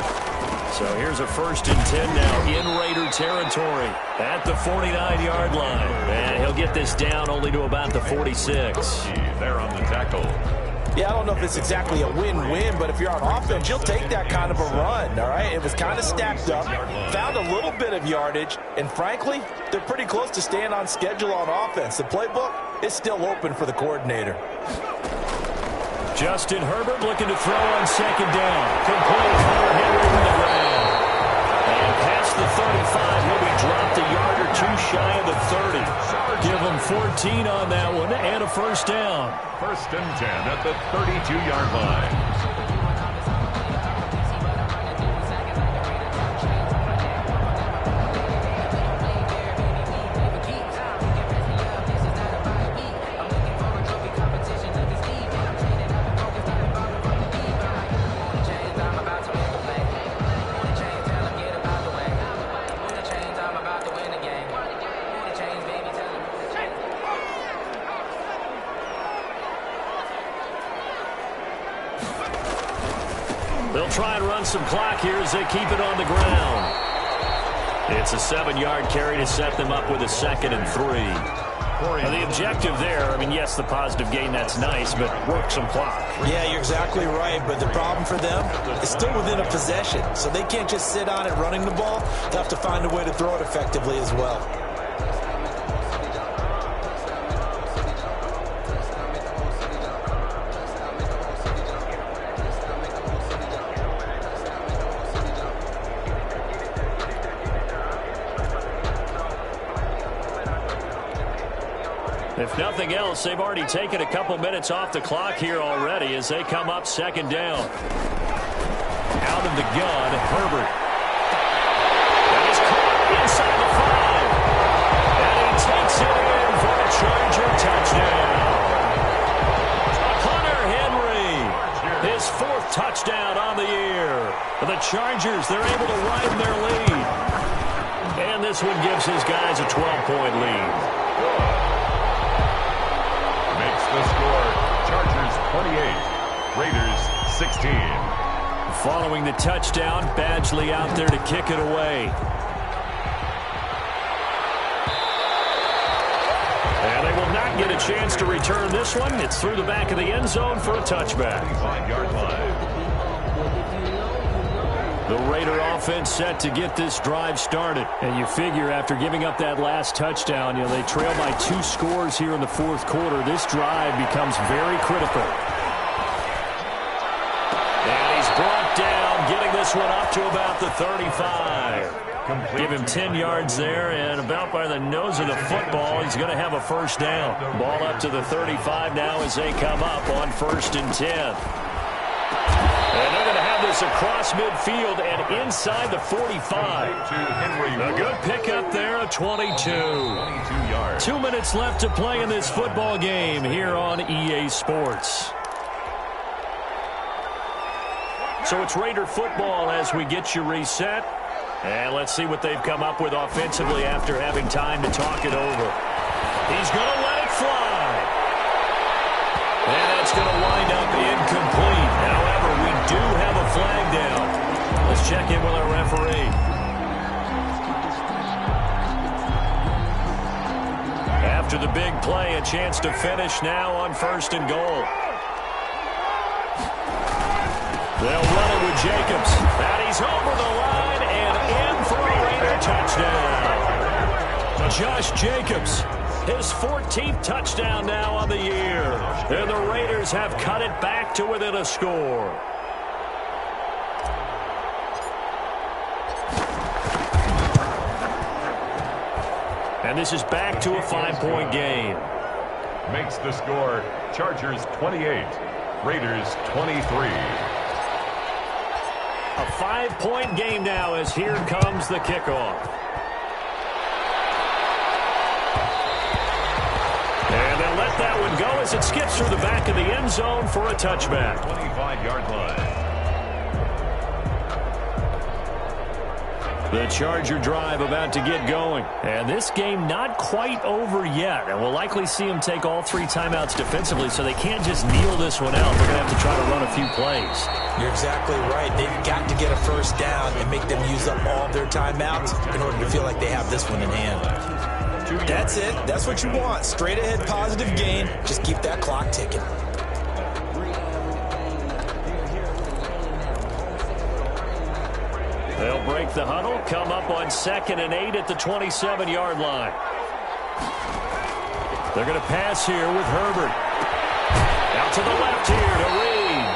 F: So here's a 1st and 10 now in Raider territory at the 49-yard line. And he'll get this down only to about the 46.
G: There on the tackle.
H: Yeah, I don't know if it's exactly a win-win, but if you're on offense, you'll take that kind of a run, all right? It was kind of stacked up, found a little bit of yardage, and frankly, they're pretty close to staying on schedule on offense. The playbook is still open for the coordinator.
F: Justin Herbert looking to throw on second down. Complete. Hunter Henry on the ground. And past the 35, he'll be dropped a yard or two shy of the 30. Give him 14 on that one and a first down.
G: 1st and 10 at the 32-yard line.
F: They'll try and run some clock here as they keep it on the ground. It's a 7-yard carry to set them up with a 2nd and 3. Now, the objective there, I mean, yes, the positive gain, that's nice, but work some clock.
H: Yeah, you're exactly right, but the problem for them is still within a possession, so they can't just sit on it running the ball. They'll have to find a way to throw it effectively as well.
F: If nothing else, they've already taken a couple minutes off the clock here already as they come up 2nd down. Out of the gun, Herbert. That is caught inside the 5. And he takes it in for a Charger touchdown. Hunter Henry, his 4th touchdown on the year. For the Chargers, they're able to widen their lead. And this one gives his guys a 12-point lead.
G: The score, Chargers 48, Raiders 16.
F: Following the touchdown, Badgley out there to kick it away. And they will not get a chance to return this one. It's through the back of the end zone for a touchback.
G: 5-yard line.
F: The Raider offense set to get this drive started. And you figure after giving up that last touchdown, they trail by 2 scores here in the fourth quarter. This drive becomes very critical. And he's brought down, getting this one up to about the 35. Give him 10 yards there, and about by the nose of the football, he's going to have a first down. Ball up to the 35 now as they come up on 1st and 10. And they're going to have this across midfield and inside the 45. A good pickup there, a 22 yards. 2 minutes left to play in this football game here on EA Sports. So it's Raider football as we get you reset. And let's see what they've come up with offensively after having time to talk it over. He's going to let it fly. And that's going to wind up incomplete. However, we do have a flag down. Let's check in with our referee. After the big play, a chance to finish now on 1st and goal. They'll run it with Jacobs. And he's over the line and in for a Raider touchdown. Josh Jacobs, his 14th touchdown now on the year. And the Raiders have cut it back to within a score. And this is back to a 5-point game.
G: Makes the score Chargers 28, Raiders 23.
F: A 5-point game now as here comes the kickoff. And they'll let that one go as it skips through the back of the end zone for a touchback.
G: 25-yard line.
F: The Charger drive about to get going. And this game not quite over yet. And we'll likely see them take all 3 timeouts defensively, so they can't just kneel this one out. They're going to have to try to run a few plays.
H: You're exactly right. They've got to get a first down and make them use up all of their timeouts in order to feel like they have this one in hand. That's it. That's what you want. Straight ahead positive gain. Just keep that clock ticking.
F: They'll break the huddle, come up on 2nd and 8 at the 27-yard line. They're going to pass here with Herbert. Out to the left here to Reed.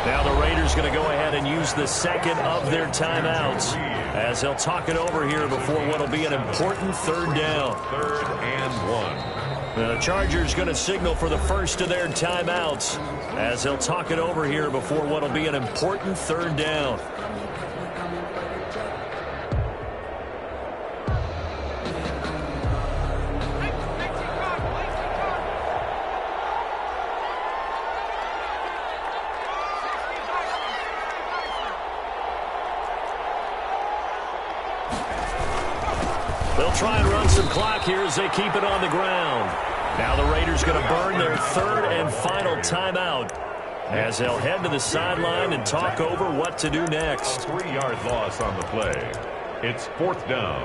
F: Now the Raiders going to go ahead and use the second of their timeouts as they'll talk it over here before what will be an important 3rd down.
G: 3rd and 1.
F: The Chargers going to signal for the first of their timeouts as they'll talk it over here before what will be an important 3rd down. They'll try and run some clock here as they keep it on the ground. Now the Raiders going to burn their 3rd and final timeout as they'll head to the sideline and talk over what to do next.
G: A 3-yard loss on the play. It's 4th down.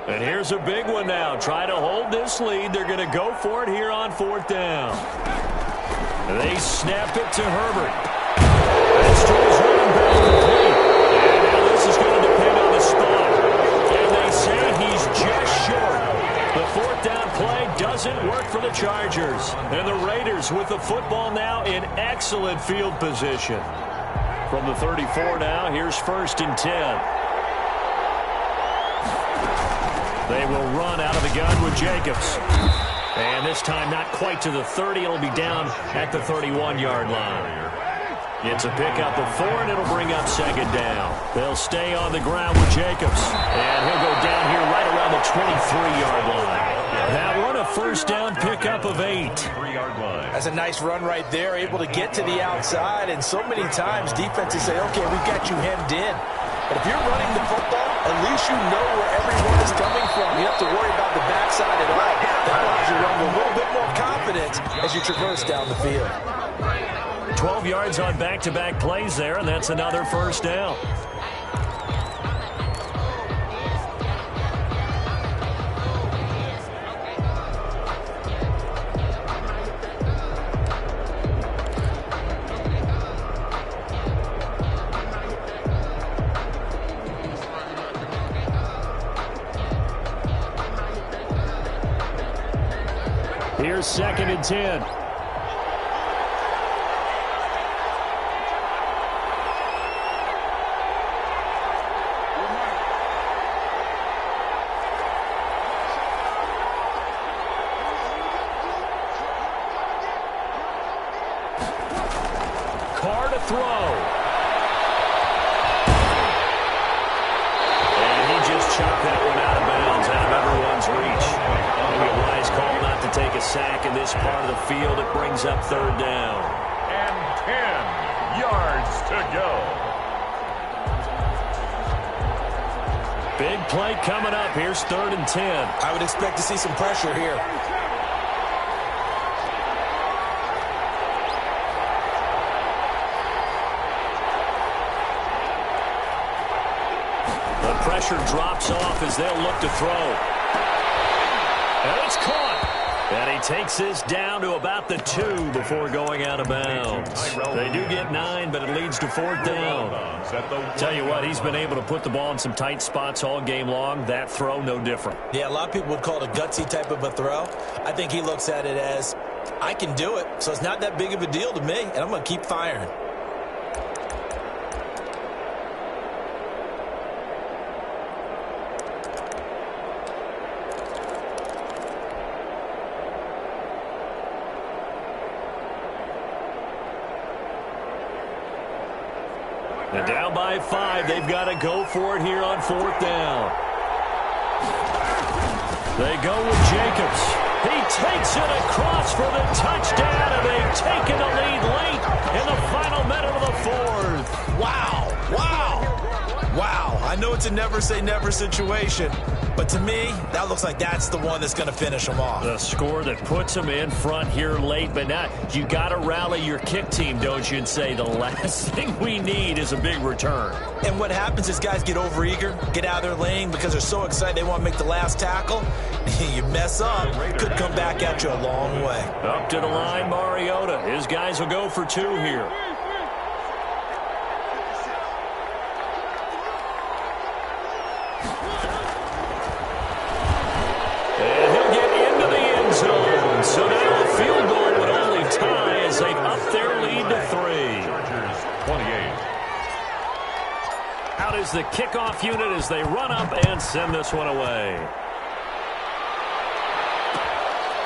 F: And here's a big one now. Try to hold this lead. They're going to go for it here on 4th down. They snap it to Herbert. That's to his running back complete. And now this is going to depend on the spot. And they say he's just short. The 4th down play doesn't work for the Chargers. And the Raiders with the football now in excellent field position. From the 34 now, here's 1st and 10. They will run out of the gun with Jacobs. And this time not quite to the 30. It'll be down at the 31-yard line. It's a pickup of 4, and it'll bring up 2nd down. They'll stay on the ground with Jacobs. And he'll go down here right around the 23-yard line. That one a 1st down pickup of 8.
G: 3-yard line.
H: That's a nice run right there, able to get to the outside. And so many times defenses say, okay, we've got you hemmed in. But if you're running the football, at least you know where everyone is coming from. You don't have to worry about the backside at all. That allows you to run with a little bit more confidence as you traverse down the field.
F: 12 yards on back-to-back plays there, and that's another 1st down. Here's 2nd and 10. Carr to throw. And he just chopped that one out of bounds, out of everyone's reach. Maybe a wise call not to take a sack in this part of the field. It brings up 3rd down.
G: And 10 yards to go.
F: Big play coming up. Here's 3rd and 10.
H: I would expect to see some pressure here.
F: The pressure drops off as they'll look to throw. And it's caught. And he takes this down to about the 2 before going out of bounds. They do get 9, but it leads to 4th down. Tell you what, he's been able to put the ball in some tight spots all game long. That throw, no different.
H: Yeah, a lot of people would call it a gutsy type of a throw. I think he looks at it as, I can do it, so it's not that big of a deal to me, and I'm going to keep firing.
F: And down by 5, they've got to go for it here on 4th down. They go with Jacobs. He takes it across for the touchdown, and they've taken the lead late in the final minute of the 4th.
H: Wow, wow, wow. I know it's a never say never situation, but to me, that looks like that's the one that's going to finish them off.
F: The score that puts them in front here late, but now you got to rally your kick team, don't you, and say the last thing we need is a big return.
H: And what happens is guys get overeager, get out of their lane because they're so excited they want to make the last tackle. You mess up, could come back at you a long way.
F: Up to the line, Mariota. His guys will go for 2 here. And he'll get into the end zone. So now a field goal would only tie as they've upped their lead to 3.
G: Chargers 28.
F: Out is the kickoff unit as they run up and send this one away.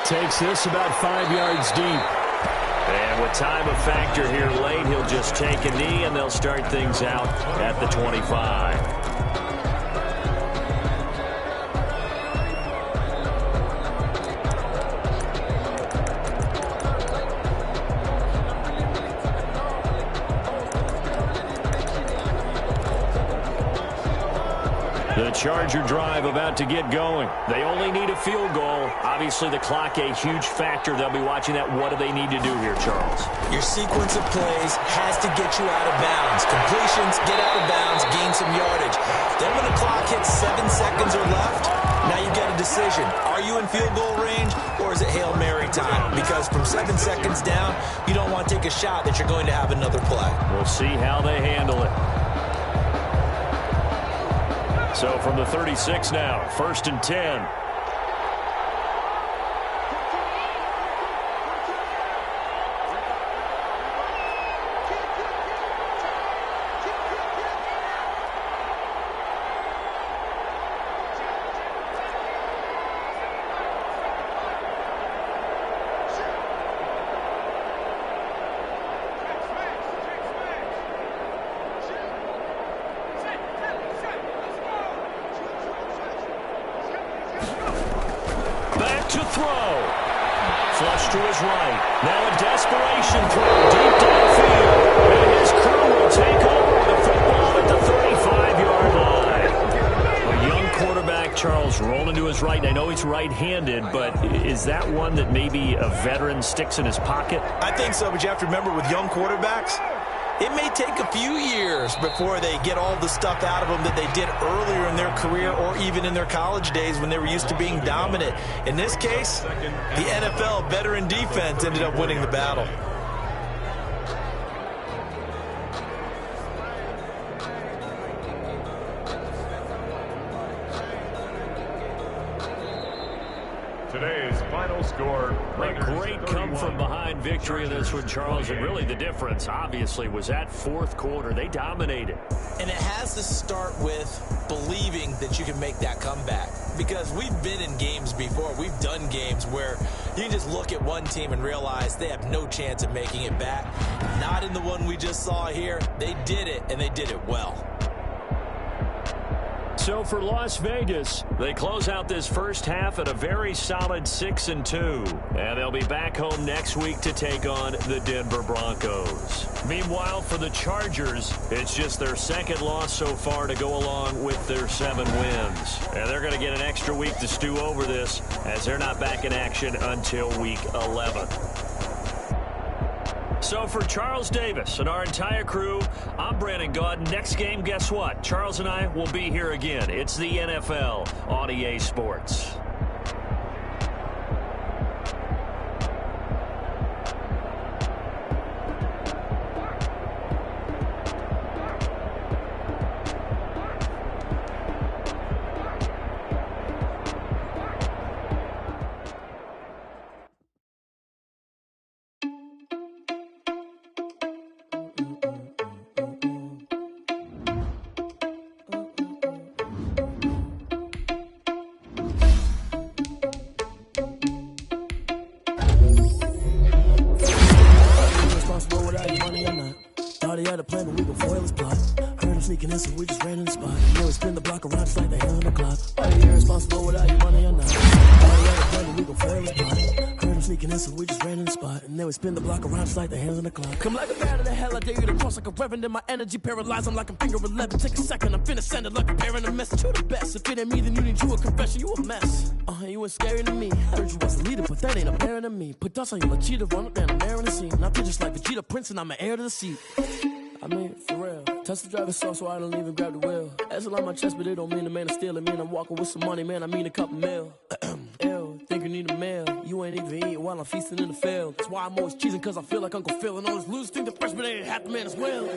F: Takes this about 5 yards deep. And with time a factor here late, he'll just take a knee and they'll start things out at the 25. The Charger drive about to get going. They only need a field goal. Obviously, the clock a huge factor. They'll be watching that. What do they need to do here, Charles?
H: Your sequence of plays has to get you out of bounds. Completions, get out of bounds, gain some yardage. Then when the clock hits 7 seconds or left, now you get a decision. Are you in field goal range or is it Hail Mary time? Because from 7 seconds down, you don't want to take a shot that you're going to have another play.
F: We'll see how they handle it. So from the 36 now, 1st and 10. To throw. Flush to his right. Now a desperation throw deep downfield. And his crew will take over the football at the 35-yard line. A young quarterback, Charles, rolling to his right. I know he's right-handed, but is that one that maybe a veteran sticks in his pocket?
H: I think so, but you have to remember with young quarterbacks, it may take a few years before they get all the stuff out of them that they did earlier in their career or even in their college days when they were used to being dominant. In this case, the NFL veteran defense ended up winning the battle.
G: Today's final score.
F: A great come-from-behind victory in this one, Charles, and really the difference, obviously, was that fourth quarter. They dominated.
H: And it has to start with believing that you can make that comeback. Because we've been in games before. We've done games where you just look at one team and realize they have no chance of making it back. Not in the one we just saw here. They did it, and they did it well.
F: So for Las Vegas, they close out this first half at a very solid 6-2. And they'll be back home next week to take on the Denver Broncos. Meanwhile, for the Chargers, it's just their second loss so far to go along with their 7 wins. And they're going to get an extra week to stew over this as they're not back in action until week 11. So for Charles Davis and our entire crew, I'm Brandon Gaudin. Next game, guess what? Charles and I will be here again. It's the NFL on EA Sports.
A: Spin the block around just like the hands on the clock. Come like a bat of the hell, I dare you to cross like a reverend. In my energy paralyzed, I'm like I'm finger 11. Take a second, I'm finna send it like a parent a message. You the best, if it ain't me, then you need you a confession. You a mess, you ain't scary to me. Heard you was a leader, but that ain't apparent to me. Put dust on you like cheetah, run up down the air in the scene. I feel just like Vegeta Prince and I'm an heir to the seat. I mean, for real. Touch the driver's sauce so I don't even grab the wheel. That's on my chest, but it don't mean the man is stealing. Mean I'm walking with some money, man, I mean a couple mil. Ew, think you need a meal. You ain't even eating while I'm feasting in the field. That's why I'm always cheesing, cause I feel like Uncle Phil. And all those losers think the freshman ain't half the man as well.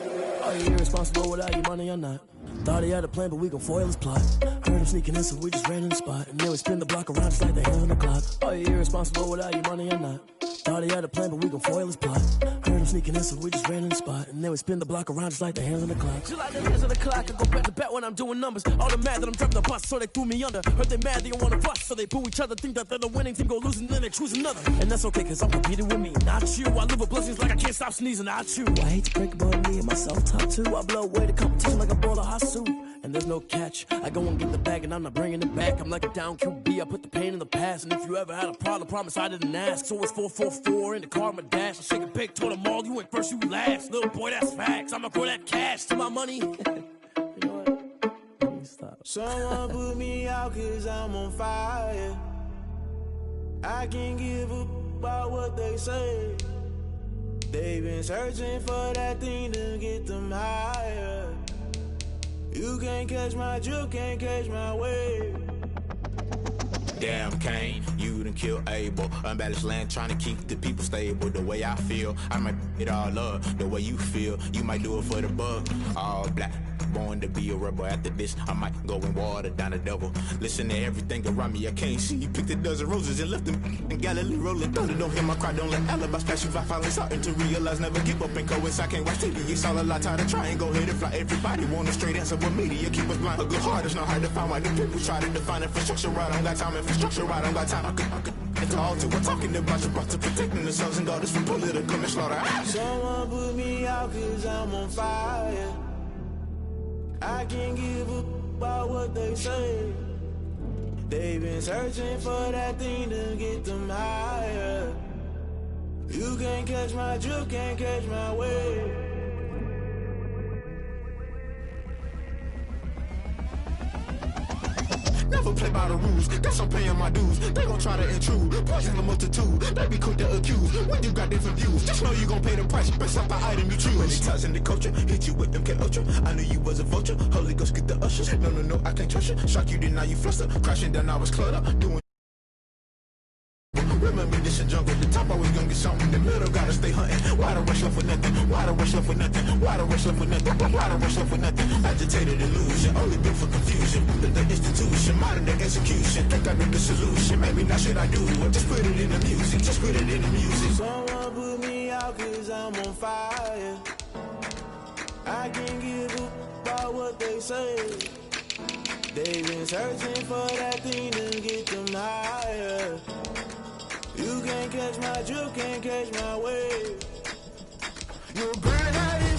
A: Are you irresponsible without your money or not? Thought he had a plan, but we gon' foil his plot. Heard him sneaking in, so we just ran in the spot. And then we spin the block around just like the hands on the clock. Are you irresponsible without your money or not? Thought he had a plan, but we gon' foil his plot. Heard him sneaking in, so we just ran in the spot. And then we spin the block around just like the hands on the clock. Just like the hands on the clock, I go back to back when I'm doing numbers. All the mad that I'm dropping the bus, so they threw me under. Heard they mad, they don't wanna bust, so they boo each other. Think that they're the winning team, go losing, then they choose another. And that's okay, cause I'm competing with me, not you. I live with blessings like I can't stop sneezing, not you. I hate to break about me and myself top two. I blow away the competition like a bowl of hot soup. And there's no catch. I go and get the bag and I'm not bringing it back. I'm like a down QB, I put the pain in the past. And if you ever had a problem, promise I didn't ask. So it's 4-4-4 in the car, my dash. I shake a big, told them all, you went first, you last. Little boy, that's facts. I'ma grow that cash to my money. You know what? Let me stop.
I: Someone put me out cause I'm on fire. I can't give a about what they say. They've been searching for that thing to get them higher. You can't catch my drift, can't catch my wave.
B: Damn Kane, you done killed Abel. Unbalanced land, trying to keep the people stable. The way I feel, I might it all up. The way you feel, you might do it for the bug. All black, born to be a rebel. After this, I might go and water down the devil. Listen to everything around me, I can't see. You picked a dozen roses and left them in Galilee rolling thunder. Don't hear my cry, don't let alibis pass you. I finally starting to realize, never give up and coincide. I can't watch TV, it's all a lot. Tired of trying, go ahead and fly. Everybody want a straight answer, but media keep us blind. A good heart is not hard to find. Why the people try to define infrastructure right? I don't got time, infrastructure right? I don't got time. I could it's all to we're talking about you brought to protecting the sons and daughters from political and slaughter.
I: Someone put me out cause I'm on fire. I can't give a about what they say. They've been searching for that thing to get them higher. You can't catch my drift, can't catch my wave.
B: Never play by the rules, guess I'm paying my dues. They gon' try to intrude, poison the multitude. They be quick to accuse, when you got different views. Just know you gon' pay the price, based off the item you choose. Many times in the culture, hit you with them K-Ultra. I knew you was a vulture, Holy Ghost get the ushers. No, I can't trust you. Shock you, then now you fluster. Crashing down, I was cluttered, doing. Remember this a jungle, the top always gonna get something. The middle gotta stay hunting. Why the rush left for nothing? Why the rush left for nothing? Why the rush left for nothing? Why the rush left for nothing? Agitated illusion, only built for confusion. The institution, modern day
I: execution. Think I know the solution. Maybe not should I do it? Just put it in the music. Just put it in the music. Someone put me out 'cause I'm on fire. I can't give a about what they say. They've been searching for that thing to get them higher. You can't catch my drift, can't catch my wave. You're burning out in